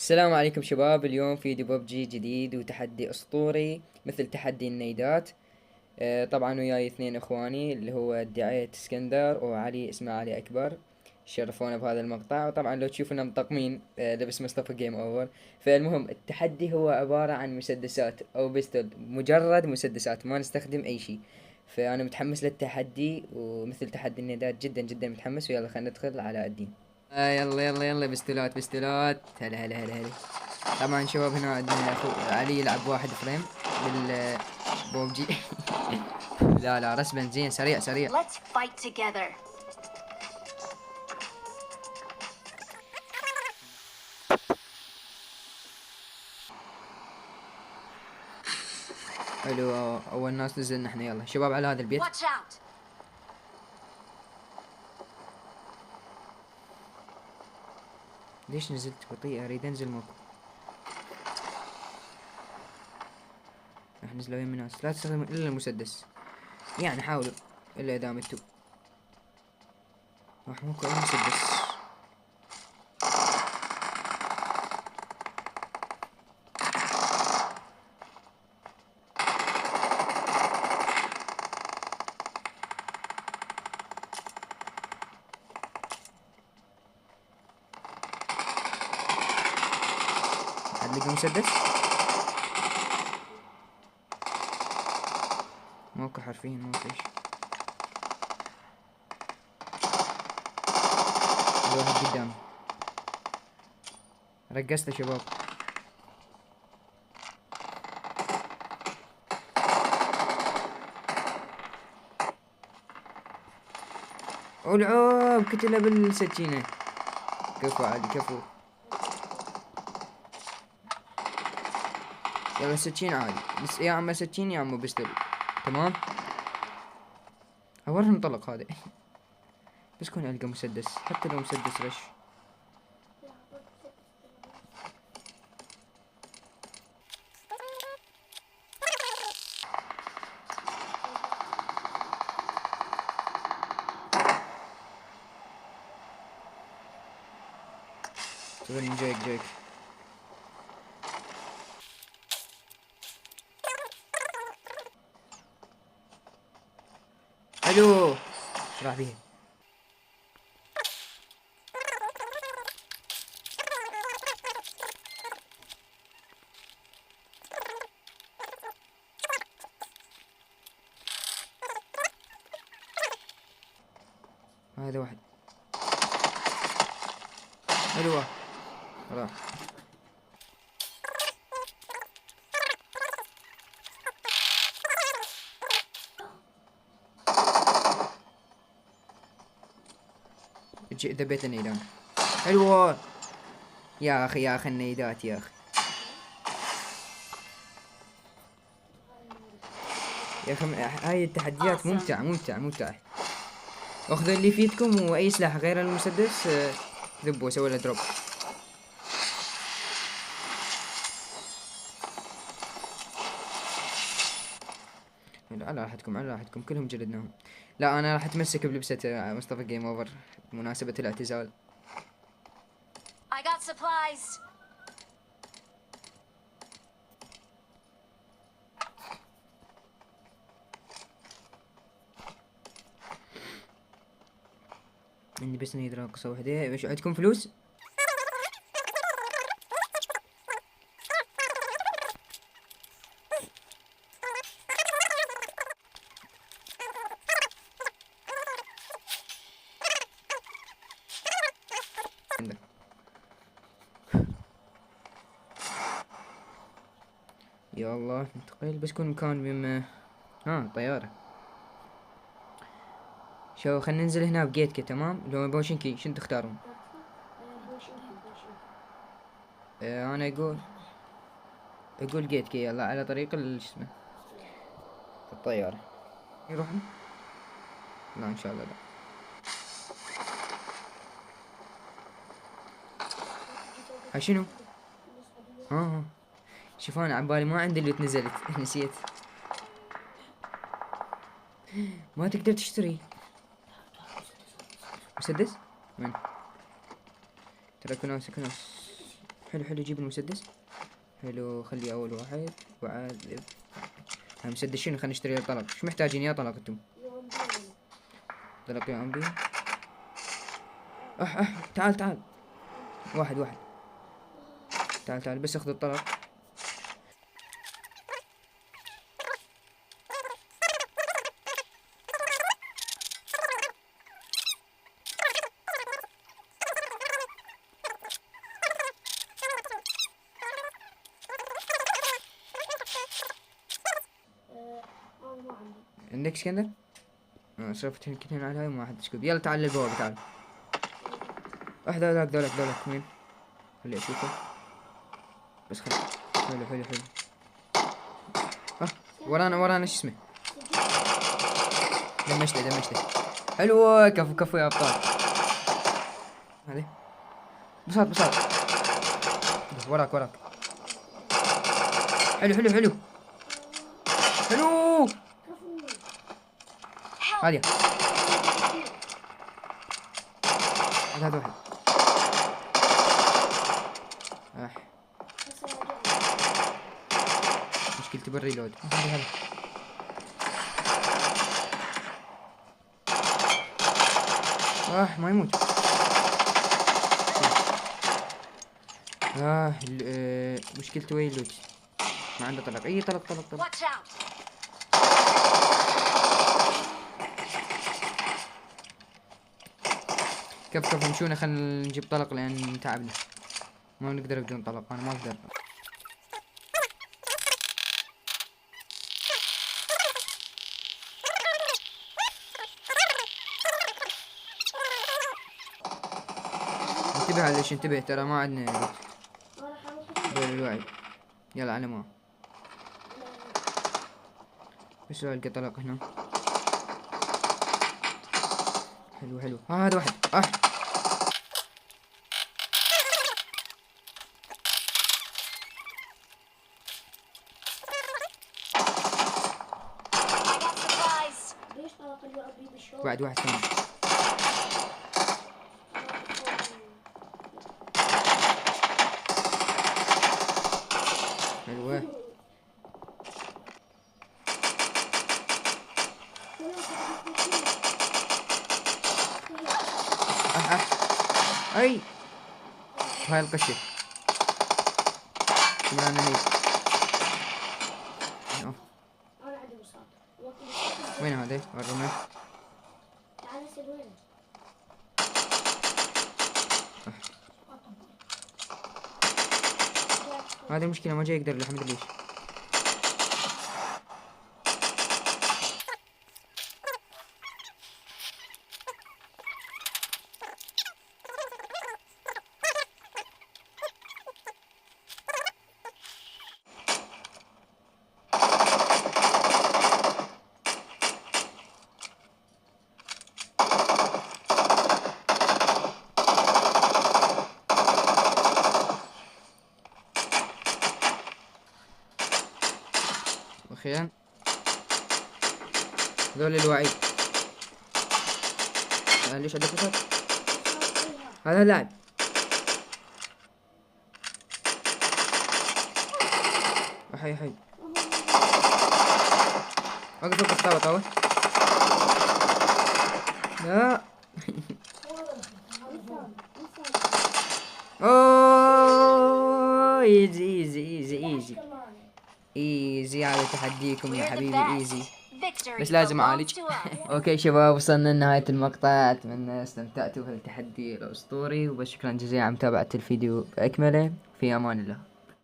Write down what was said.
السلام عليكم شباب. اليوم فيديو ببجي جديد وتحدي اسطوري مثل تحدي النيدات. طبعا وياي اثنين اخواني اللي هو ادعيت اسكندر وعلي اسمه علي اكبر، شرفونا بهذا المقطع. وطبعا لو تشوفنا مطقمين لبس مصطفى جيم اوفر. فالمهم التحدي هو عبارة عن مسدسات او بيستول، مجرد مسدسات، ما نستخدم اي شيء. فانا متحمس للتحدي ومثل تحدي النيدات جدا جدا متحمس، ويلا خلينا ندخل على الدين. يلا يلا يلا، بستولات بستولات، هلا هلا هلا هلا. طبعا شباب هنا عندنا اخو علي يلعب واحد فريم بالبوبجي. لا لا، رسم زين، سريع سريع. Let's fight together. حلو، اول ناس نزلنا احنا. يلا شباب على هذا البيت. Watch out. ليش نزلت بطيء؟ اريد انزل ماكو. راح نزلوا يم ناس. لا تستخدموا الا المسدس، يعني حاولوا الا اذا متوا. راح ماكو اي مسدس. حد لقى مسدس؟ ماكو حرفيا، ماكو ايش. واحد قدامي، رقصت يا شباب. العوب قتله بالسكينة. كفو عادي كفو. يلا سكين عادي، بس يا اما سكين يا اما بستل. تمام. اورهم انطلق هذا. بس كون القى مسدس، حتى لو مسدس رش. سوي جيك جيك. الو، راح بيها. هذا واحد. الو، راح. ذبيت النيدان. الو، يا اخي يا اخي النيدات يا اخي. يا اخي هاي التحديات ممتعة ممتعة ممتعة. اخذوا اللي يفيدكم، واي سلاح غير المسدس ذبوا، سووا له دروب. لا، على راحتكم على راحتكم، كلهم جلدناهم. لا انا راح اتمسك بلبسة مصطفى جيم اوفر بمناسبة الاعتزال. I got supplies. عندي بس نيد راقصة وحدة. وش عندكم فلوس؟ عندك. يا الله ننتقل، بس كون مكان بما طيارة. شو خلينا ننزل هنا بجيتك، تمام؟ لو بوشنكي شنو تختارون؟ انا اقول جيتك. يلا على طريق شو اسمه الطيارة. يروحون؟ لا ان شاء الله لا. ها شنو؟ ها شوف انا عبالي ما عندي اللي نزلت. نسيت. ما تقدر تشتري مسدس؟ وين؟ ترى كناس كناس. حلو حلو، جيب المسدس. حلو، خلي اول واحد وعاد مسدس. شنو؟ خلينا نشتري طلق. شو محتاجين يا طلق انتم؟ طلق يا عمبي. تعال تعال، واحد واحد، تعال تعال بس اخذ الطلق. عندك اسكندر؟ صرفت كلهن على هاي وما حد سكوب. يلا تعال للبوابة، تعال. ذولاك ذولاك ذولاك وين؟ خلي اشوفه بس. حلو حلو حلو. ورانا شو اسمه. دمشته. حلو، كفو كفو يا ابطال. هذه بساط. وراك. حلو. هذا واحد. مشكلتي بالريلود. هذا ما يموت. مشكلته وين اللوت؟ ما عنده طلق. اي طلق. Watch out. كف مشونا، خلينا نجيب طلق لان تعبنا. ما نقدر بدون طلق، انا ما اقدر. انتبه على انتبه، ترى ما عندنا دول الوعي. يلا على ما بس القى طلق هنا. حلو. هذا واحد. بعد واحد ثاني. حلوة. اي هاي القشة. كمان هيك. وين هذا؟ ورنا. هذه المشكلة، ما جاي يقدر الحمد لله. أخيرا ذول الوعي. ليش عندك وسط؟ هذا اللاعب. حي وقف طاوة. لا. اوه ايزي على تحديكم يا حبيبي، ايزي. بس لازم اعالج. اوكي شباب، وصلنا لنهاية المقطع. اتمنى استمتعتوا بهالتحدي الاسطوري، وبس شكرا جزيلا على متابعة الفيديو باكمله. في امان الله.